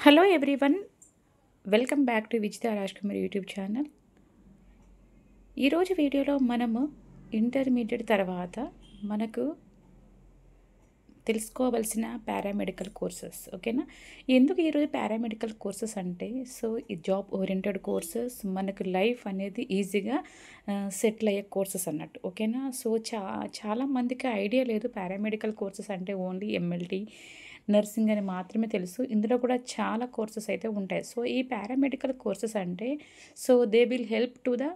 Hello everyone, welcome back to Vijitha Rajkumar YouTube channel. ఈరోజు వీడియోలో మనము ఇంటర్మీడియట్ తర్వాత మనకు తెలుసుకోవాల్సిన పారామెడికల్ కోర్సెస్. ఓకేనా? ఎందుకు ఈరోజు పారామెడికల్ కోర్సెస్ అంటే, సో ఈ జాబ్ ఓరియంటెడ్ కోర్సెస్ మనకు లైఫ్ అనేది ఈజీగా సెటిల్ అయ్యే కోర్సెస్ అన్నట్టు. ఓకేనా? సో చాలామందికి ఐడియా లేదు పారామెడికల్ కోర్సెస్ అంటే ఓన్లీ ఎంఎల్టీ నర్సింగ్ అని మాత్రమే తెలుసు. ఇందులో కూడా చాలా కోర్సెస్ అయితే ఉంటాయి. సో ఈ పారామెడికల్ కోర్సెస్ అంటే, so they will help to the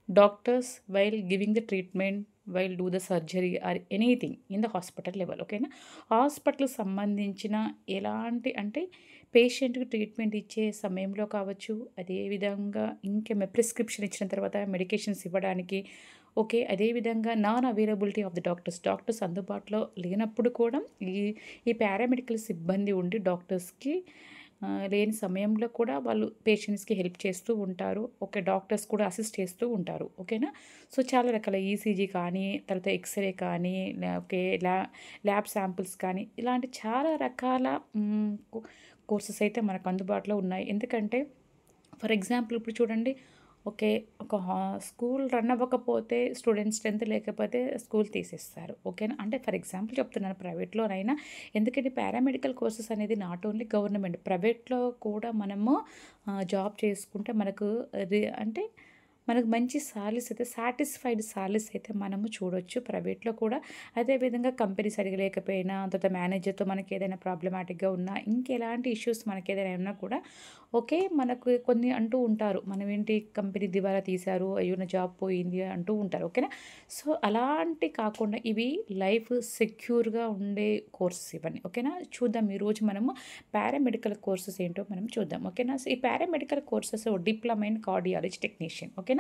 doctors while giving the treatment, while do the surgery or anything in the hospital level. ఓకేనా? హాస్పిటల్కి సంబంధించిన ఎలాంటి అంటే పేషెంట్కి ట్రీట్మెంట్ ఇచ్చే సమయంలో కావచ్చు, అదేవిధంగా ఇంకేమైనా ప్రిస్క్రిప్షన్ ఇచ్చిన తర్వాత మెడికేషన్స్ ఇవ్వడానికి, ఓకే, అదేవిధంగా non availability of the doctors అందుబాటులో లేనప్పుడు కూడా ఈ ఈ పారామెడికల్ సిబ్బంది ఉండి డాక్టర్స్కి లేని సమయంలో కూడా వాళ్ళు పేషెంట్స్కి హెల్ప్ చేస్తూ ఉంటారు. ఓకే, డాక్టర్స్ కూడా అసిస్ట్ చేస్తూ ఉంటారు. ఓకేనా? సో చాలా రకాల ఈసీజీ కానీ, తర్వాత ఎక్స్రే కానీ, ఓకే, ల్యాబ్ శాంపిల్స్ కానీ, ఇలాంటి చాలా రకాల కోర్సెస్ అయితే మనకు అందుబాటులో ఉన్నాయి. ఎందుకంటే ఫర్ ఎగ్జాంపుల్ ఇప్పుడు చూడండి, ఓకే, ఒక స్కూల్ రన్ అవ్వకపోతే స్టూడెంట్ స్ట్రెంత్ లేకపోతే స్కూల్ తీసేస్తారు. ఓకేనా? అంటే ఫర్ ఎగ్జాంపుల్ చెప్తున్నాను, ప్రైవేట్లోనైనా. ఎందుకంటే పారామెడికల్ కోర్సెస్ అనేది నాట్ ఓన్లీ గవర్నమెంట్, ప్రైవేట్లో కూడా మనము జాబ్ చేసుకుంటే మనకు అంటే మనకు మంచి సాలరీస్ అయితే, సాటిస్ఫైడ్ సాలరీస్ అయితే మనము చూడొచ్చు ప్రైవేట్లో కూడా. అదేవిధంగా కంపెనీ సరిగా లేకపోయినా, తర్వాత మేనేజర్తో మనకి ఏదైనా ప్రాబ్లమాటిక్గా ఉన్నా, ఇంకెలాంటి ఇష్యూస్ మనకి ఏదైనా ఉన్నా కూడా, ఓకే, మనకు కొన్ని అంటూ ఉంటారు, మనం ఏంటి కంపెనీ దివాలా తీశారు, అయ్యో నా జాబ్ పోయింది అంటూ ఉంటారు. ఓకేనా? సో అలాంటి కాకుండా ఇవి లైఫ్ సెక్యూర్గా ఉండే కోర్సెస్ ఇవన్నీ. ఓకేనా? చూద్దాం ఈరోజు మనము పారామెడికల్ కోర్సెస్ ఏంటో మనం చూద్దాం. ఓకేనా? సో ఈ paramedical courses diploma in cardiology technician. ఓకేనా?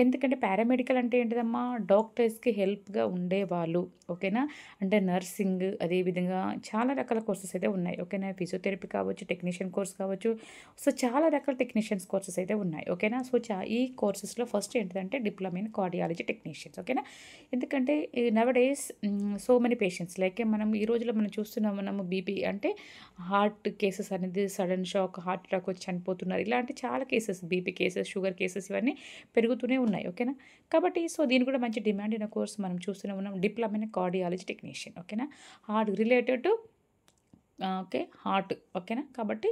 ఎందుకంటే పారామెడికల్ అంటే ఏంటిదమ్మా, డాక్టర్స్కి హెల్ప్గా ఉండేవాళ్ళు. ఓకేనా? అంటే నర్సింగ్, అదేవిధంగా చాలా రకాల కోర్సెస్ అయితే ఉన్నాయి. ఓకేనా? ఫిజియోథెరపీ కావచ్చు, టెక్నీషియన్ కోర్స్ కావచ్చు. సో చాలా రకాల టెక్నీషియన్స్ కోర్సెస్ అయితే ఉన్నాయి. ఓకేనా? సో ఈ కోర్సెస్లో ఫస్ట్ ఏంటిదంటే డిప్లొమా ఇన్ కార్డియాలజీ టెక్నీషియన్స్. ఓకేనా? ఎందుకంటే now days so many patients like మనం ఈ రోజుల్లో మనం చూస్తున్నాం, మనము బీపీ అంటే హార్ట్ కేసెస్ అనేది సడన్ షాక్, హార్ట్ అటాక్ వచ్చి చనిపోతున్నారు. ఇలాంటి చాలా cases, BP cases, sugar cases ఇవన్నీ పెరుగుతూనే ఉన్నాయి. ఓకేనా? కాబట్టి సో దీని కూడా మంచి డిమాండ్ అయిన కోర్స్ మనం చూస్తూనే ఉన్నాం, డిప్లొమా ఇన్ కార్డియాలజీ టెక్నీషియన్. ఓకేనా? Heart related to okay, heart. ఓకేనా? కాబట్టి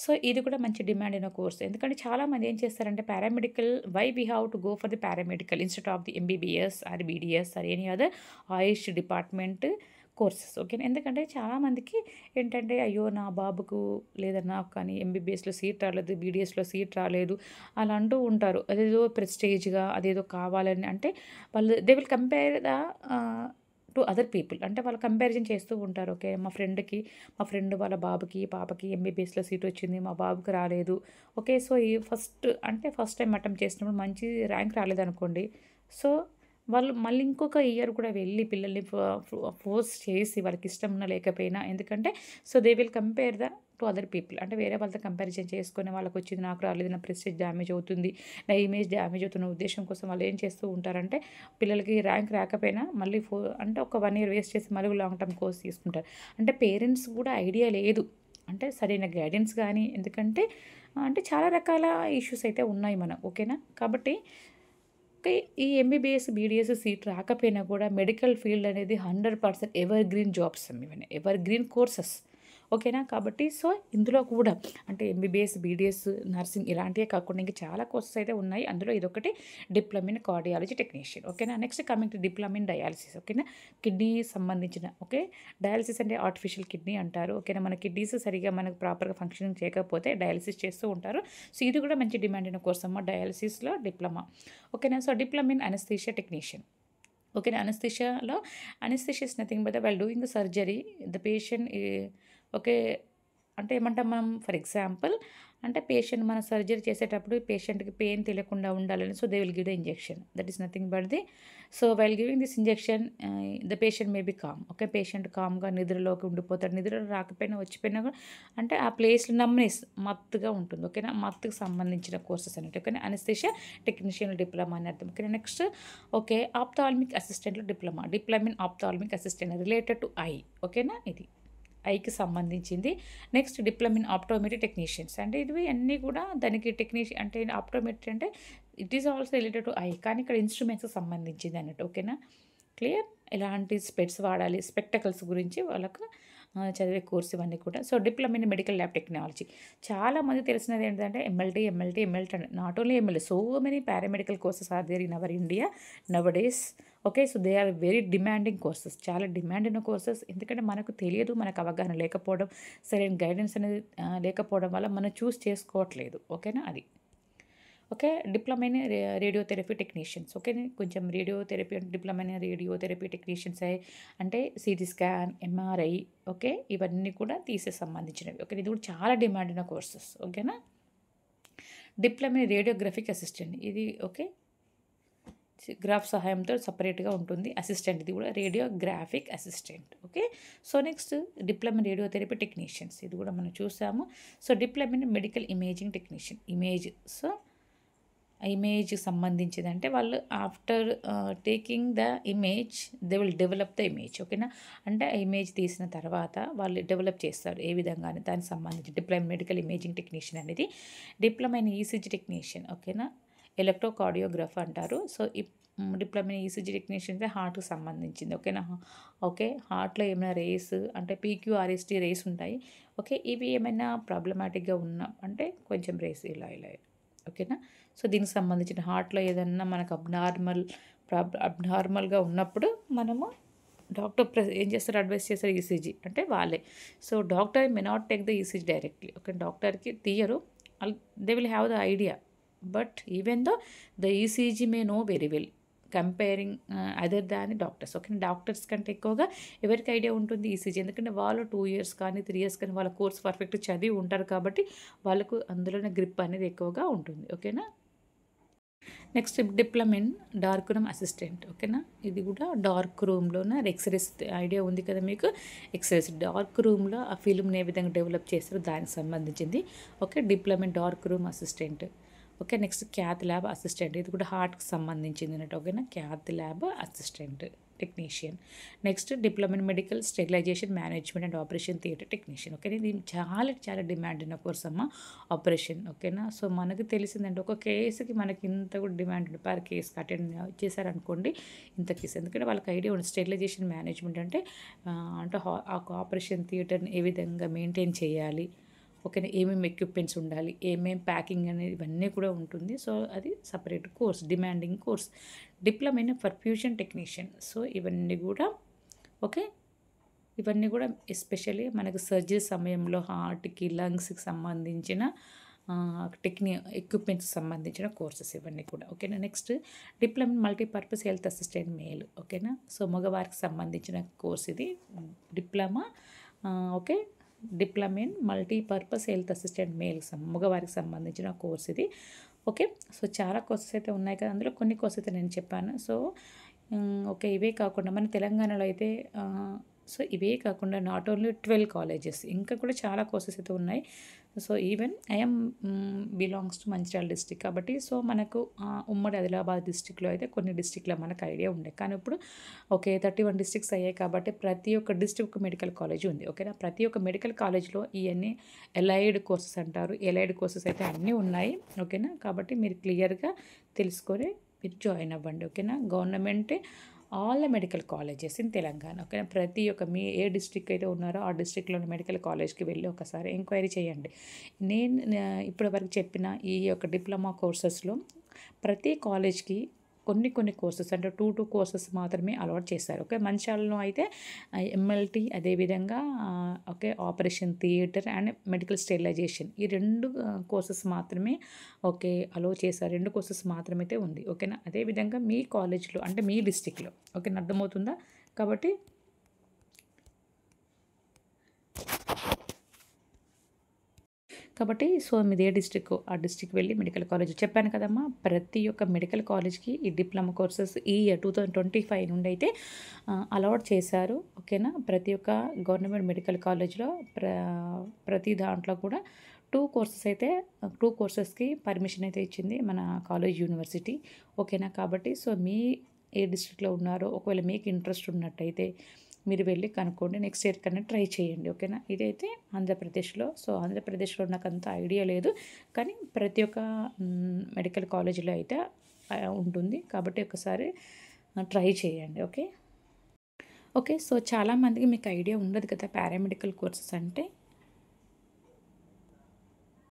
సో ఇది కూడా మంచి డిమాండ్ అయిన కోర్స్. ఎందుకంటే చాలామంది ఏం చేస్తారంటే paramedical, why we have to go for the paramedical instead of the MBBS or BDS or any other AYUSH department courses. ఓకేనా? ఎందుకంటే చాలామందికి ఏంటంటే, అయ్యో నా బాబుకు లేదా నాకు కానీ ఎంబీబీఎస్లో సీట్ రాలేదు, బీడీఎస్లో సీట్ రాలేదు అలా అంటూ ఉంటారు. అదేదో ప్రెస్టేజ్గా అదేదో కావాలని అంటే వాళ్ళు they will compare the to other people. అంటే వాళ్ళు కంపారిజన్ చేస్తూ ఉంటారు. ఓకే, మా ఫ్రెండ్ వాళ్ళ బాబుకి, పాపకి ఎంబీబీఎస్లో సీట్ వచ్చింది, మా బాబుకి రాలేదు. ఓకే, సో ఈ ఫస్ట్ టైం అటెంప్ట్ చేసినప్పుడు మంచి ర్యాంక్ రాలేదనుకోండి, సో వాళ్ళు మళ్ళీ ఇంకొక ఇయర్ కూడా వెళ్ళి పిల్లల్ని ఫోర్స్ చేసి, వాళ్ళకి ఇష్టం ఉన్నా లేకపోయినా, ఎందుకంటే so they will compare to other people. అంటే వేరే వాళ్ళతో కంపారిజన్ చేసుకొని, వాళ్ళకి వచ్చింది నాకు రాలేదు, నా ప్రెస్టేజ్ డ్యామేజ్ అవుతుంది, నా ఇమేజ్ డ్యామేజ్ అవుతున్న ఉద్దేశం కోసం వాళ్ళు ఏం చేస్తూ ఉంటారంటే, పిల్లలకి ర్యాంక్ రాకపోయినా మళ్ళీ అంటే ఒక 1 ఇయర్ వేస్ట్ చేసి మళ్ళీ లాంగ్ టర్మ్ కోర్స్ తీసుకుంటారు. అంటే పేరెంట్స్ కూడా ఐడియా లేదు, అంటే సరైన గైడెన్స్ కానీ, ఎందుకంటే అంటే చాలా రకాల ఇష్యూస్ అయితే ఉన్నాయి మనం. ఓకేనా? కాబట్టి ఓకే, ఈ ఎంబీబీఎస్, బీడీఎస్ సీట్ రాకపోయినా కూడా మెడికల్ ఫీల్డ్ అనేది 100% ఎవర్ గ్రీన్ జాబ్స్, ఇవన్నీ ఎవర్ గ్రీన్ కోర్సెస్. ఓకేనా? కాబట్టి సో ఇందులో కూడా అంటే ఎంబీబీఎస్, బీడీఎస్, నర్సింగ్ ఇలాంటివే కాకుండా ఇంకా చాలా కోర్సెస్ అయితే ఉన్నాయి. అందులో ఇదొకటి డిప్లొమా ఇన్ కార్డియాలజీ టెక్నీషియన్. ఓకేనా? Next coming to diploma in dialysis. ఓకేనా? కిడ్నీ సంబంధించిన, ఓకే, డయాలసిస్ అంటే ఆర్టిఫిషియల్ కిడ్నీ అంటారు. ఓకేనా? మన కిడ్నీస్ సరిగా మనకు ప్రాపర్గా ఫంక్షనింగ్ చేయకపోతే డయాలసిస్ చేస్తూ ఉంటారు. సో ఇది కూడా మంచి డిమాండ్ అయిన కోర్స్ అమ్మ, డయాలసిస్లో డిప్లొమా. ఓకేనా? So diploma in anaesthesia technician. ఓకేనా? Anaesthesia is nothing but while doing the surgery the patient. Okay, అంటే ఏమంటాం మనం, ఫర్ ఎగ్జాంపుల్ అంటే పేషెంట్ మన సర్జరీ చేసేటప్పుడు పేషెంట్కి పెయిన్ తెలియకుండా ఉండాలని, so they will give the injection. That is nothing but the, so while giving this injection the patient may be calm. Okay, patient కామ్గా నిద్రలోకి ఉండిపోతాడు. నిద్ర రాకపోయినా వచ్చిపోయినా కూడా అంటే ఆ ప్లేస్లో నమ్నెస్, మత్తుగా ఉంటుంది. ఓకేనా? మత్తుకు సంబంధించిన కోర్సెస్ అన్నట్టు. ఓకేనా? అనస్థీషియా టెక్నీషియన్ డిప్లొమా అని అర్థం. ఓకే, నెక్స్ట్ ఓకే, ఆప్థాల్మిక్ అసిస్టెంట్లో diploma in ophthalmic assistant related to eye. ఓకేనా? ఇది ఐకి సంబంధించింది. Next diploma in optometry technicians అంటే ఇవి అన్నీ కూడా దానికి టెక్నీషియన్ అంటే ఆప్టోమెట్రీ అంటే it is also related to eye, కానీ ఇక్కడ ఇన్స్ట్రుమెంట్స్కి సంబంధించింది అన్నట్టు. ఓకేనా, క్లియర్. ఎలాంటి స్పెట్స్ వాడాలి, స్పెక్టకల్స్ గురించి వాళ్ళకు చదివే కోర్స్ ఇవన్నీ కూడా. So diploma in medical lab technology చాలామంది తెలిసినది ఏంటంటే MLT not only MLT, so many paramedical courses are there in our India nowadays. Okay, so they are very demanding courses, చాలా డిమాండ్ ఉన్న కోర్సెస్. ఎందుకంటే మనకు తెలియదు, మనకు అవగాహన లేకపోవడం, సరైన గైడెన్స్ అనేది లేకపోవడం వల్ల మనం చూస్ చేసుకోవట్లేదు. ఓకేనా, అది. Okay, diploma in radiotherapy technicians. Okay, కొంచెం radiotherapy diploma in radiotherapy technicians అంటే సిటీ స్కాన్, ఎంఆర్ఐ, ఓకే, ఇవన్నీ కూడా సంబంధించినవి. ఓకే, ఇది కూడా చాలా డిమాండ్ ఉన్న కోర్సెస్. ఓకేనా, డిప్లొమా ఇన్ రేడియోగ్రఫిక్ అసిస్టెంట్, ఇది ఓకే గ్రాఫ్ సహాయంతో సపరేట్గా ఉంటుంది అసిస్టెంట్, ఇది కూడా radiographic assistant. Okay, so next diploma in radiotherapy technicians, ఇది కూడా మనం చూసాము. So diploma in medical imaging technician, image. So image సంబంధించింది అంటే వాళ్ళు after taking the image they will develop the image. ఓకేనా, అంటే ఆ ఇమేజ్ తీసిన తర్వాత వాళ్ళు డెవలప్ చేస్తారు ఏ విధంగా అని దానికి సంబంధించి డిప్లొమా మెడికల్ ఇమేజింగ్ టెక్నీషియన్ అనేది. డిప్లొమా ఇన్ ఈసీజీ టెక్నీషియన్, ఓకేనా, ఎలక్ట్రోకార్డియోగ్రఫ్ అంటారు. So diploma in ECG technician అంటే హార్ట్కి సంబంధించింది. ఓకేనా, ఓకే, హార్ట్లో ఏమైనా రేస్ అంటే పీక్యూఆర్ఎస్టీ రేస్ ఉంటాయి. ఓకే, ఇవి ఏమైనా ప్రాబ్లమాటిక్గా ఉన్నా అంటే కొంచెం రేస్ ఇలా ఇలా, ఓకేనా. సో దీనికి సంబంధించిన హార్ట్లో ఏదన్నా మనకు అబ్నార్మల్గా ఉన్నప్పుడు మనము డాక్టర్ ఏం చేస్తారు, అడ్వైస్ చేస్తారు ఈసీజీ అంటే వాళ్ళే. So doctor may not take the ECG directly. Okay, డాక్టర్కి తీయరు, they will have the idea, but even though the ECG may know very well comparing other than doctors. Okay, doctors కంటే ఎక్కువగా ఎవరికి idea ఉంటుంది ECG, ఎందుకంటే వాళ్ళు 2 years కానీ 3 years కానీ వాళ్ళ కోర్స్ పర్ఫెక్ట్ చదివి ఉంటారు కాబట్టి వాళ్ళకు అందులోనే గ్రిప్ అనేది ఎక్కువగా ఉంటుంది. ఓకేనా, next diploma in dark room assistant. ఓకేనా, ఇది కూడా డార్క్ రూమ్లోనే ఎక్స్రేస్ ఐడియా ఉంది కదా మీకు, ఎక్స్రేస్ డార్క్ రూమ్లో ఆ ఫిల్మ్ని ఏ విధంగా డెవలప్ చేస్తారో దానికి సంబంధించింది. Okay, diploma in dark room assistant. Okay, next cath lab assistant, ఇది కూడా హార్ట్కి సంబంధించింది అన్నట్టు. ఓకేనా, cath lab assistant technician. Next diploma in medical sterilization management and operation theatre technician. Okay, ఇది చాలా చాలా డిమాండ్ ఉన్న కోర్స్ అమ్మ, ఆపరేషన్. ఓకేనా, సో మనకు తెలిసిందంటే ఒక కేసుకి మనకి ఇంత కూడా డిమాండ్ ఉంది, పర్ కేసుకి అటెండ్ చేశారనుకోండి ఇంత కేసు, ఎందుకంటే వాళ్ళకి ఐడియా ఉంది స్టెరిలైజేషన్ మేనేజ్మెంట్ అంటే అంటే ఆపరేషన్ థియేటర్ని ఏ విధంగా మెయింటైన్ చేయాలి. ఓకేనా, ఏమేమి ఎక్విప్మెంట్స్ ఉండాలి, ఏమేమి ప్యాకింగ్ అనేది ఇవన్నీ కూడా ఉంటుంది. సో అది separate course, demanding course. Diploma in perfusion technician. So ఇవన్నీ కూడా ఓకే, ఇవన్నీ కూడా ఎస్పెషల్లీ మనకు సర్జరీ సమయంలో హార్ట్కి లంగ్స్కి సంబంధించిన ఎక్విప్మెంట్స్కి సంబంధించిన కోర్సెస్ ఇవన్నీ కూడా. ఓకేనా, next diploma in multipurpose health assistant male. ఓకేనా, సో మగవారికి సంబంధించిన కోర్స్ ఇది diploma. Okay, diploma in multipurpose health assistant male మగవారికి సంబంధించిన కోర్స్ ఇది. ఓకే, సో చాలా కోర్సెస్ అయితే ఉన్నాయి కదా, అందులో కొన్ని కోర్సెస్ అయితే నేను చెప్పాను. సో ఓకే, ఇవే కాకుండా మన తెలంగాణలో అయితే సో ఇవే కాకుండా నాట్ ఓన్లీ 12 కాలేజెస్, ఇంకా కూడా చాలా కోర్సెస్ అయితే ఉన్నాయి. So even I'm belongs to Mancherial district కాబట్టి సో మనకు ఉమ్మడి ఆదిలాబాద్ డిస్టిక్లో అయితే కొన్ని డిస్టిక్లో మనకు ఐడియా ఉండే, కానీ ఇప్పుడు ఓకే 31 డిస్ట్రిక్ట్స్ అయ్యాయి కాబట్టి ప్రతి ఒక్క డిస్ట్రిక్ట్ మెడికల్ కాలేజ్ ఉంది. ఓకేనా, ప్రతి ఒక్క మెడికల్ కాలేజ్లో ఇవన్నీ ఎలైడ్ కోర్సెస్ అంటారు, ఎలైడ్ కోర్సెస్ అయితే అన్నీ ఉన్నాయి. ఓకేనా, కాబట్టి మీరు క్లియర్గా తెలుసుకొని మీరు జాయిన్ అవ్వండి. ఓకేనా, government all the medical colleges in Telangana. ఓకేనా, ప్రతి ఒక్క మీ ఏ డిస్ట్రిక్ట్ అయితే ఉన్నారో ఆ డిస్ట్రిక్ట్లోని మెడికల్ కాలేజ్కి వెళ్ళి ఒకసారి ఎంక్వైరీ చేయండి. నేను ఇప్పటివరకు చెప్పిన ఈ యొక్క డిప్లొమా కోర్సెస్లో ప్రతి కాలేజ్కి కొన్ని కోర్సెస్ అంటే 2 కోర్సెస్ మాత్రమే అలవాట్ చేశారు. ఓకే, మంచిర్యాలలో అయితే ఎంఎల్టీ, అదేవిధంగా okay operation theatre and medical sterilization, ఈ 2 కోర్సెస్ మాత్రమే ఓకే అలో చేశారు, 2 కోర్సెస్ మాత్రమే అయితే ఉంది. ఓకేనా, అదేవిధంగా మీ కాలేజ్లో అంటే మీ డిస్టిక్లో ఓకేనా, అర్థమవుతుందా? కాబట్టి సో మీది ఏ డిస్ట్రిక్ట్ ఆ డిస్ట్రిక్ట్ వెళ్ళి మెడికల్ కాలేజ్ చెప్పాను కదమ్మా, ప్రతి ఒక్క మెడికల్ కాలేజ్కి ఈ డిప్లొమా కోర్సెస్ ఈ 2025 నుండి అయితే అలవాట్ చేశారు. ఓకేనా, ప్రతి ఒక్క గవర్నమెంట్ మెడికల్ కాలేజ్లో ప్రతి దాంట్లో కూడా 2 కోర్సెస్కి పర్మిషన్ అయితే ఇచ్చింది మన కాలేజ్ యూనివర్సిటీ. ఓకేనా, కాబట్టి సో మీ ఏ డిస్ట్రిక్ట్లో ఉన్నారో ఒకవేళ మీకు ఇంట్రెస్ట్ ఉన్నట్టయితే మీరు వెళ్ళి కనుక్కోండి. నెక్స్ట్ ఇయర్ కన్నా ట్రై చేయండి. ఓకేనా. ఇదైతే ఆంధ్రప్రదేశ్లో. సో ఆంధ్రప్రదేశ్లో నాకు అంత ఐడియా లేదు, కానీ ప్రతి ఒక్క మెడికల్ కాలేజీలో అయితే ఉంటుంది. కాబట్టి ఒకసారి ట్రై చేయండి. ఓకే. ఓకే. సో చాలామందికి మీకు ఐడియా ఉండదు కదా పారామెడికల్ కోర్సెస్ అంటే.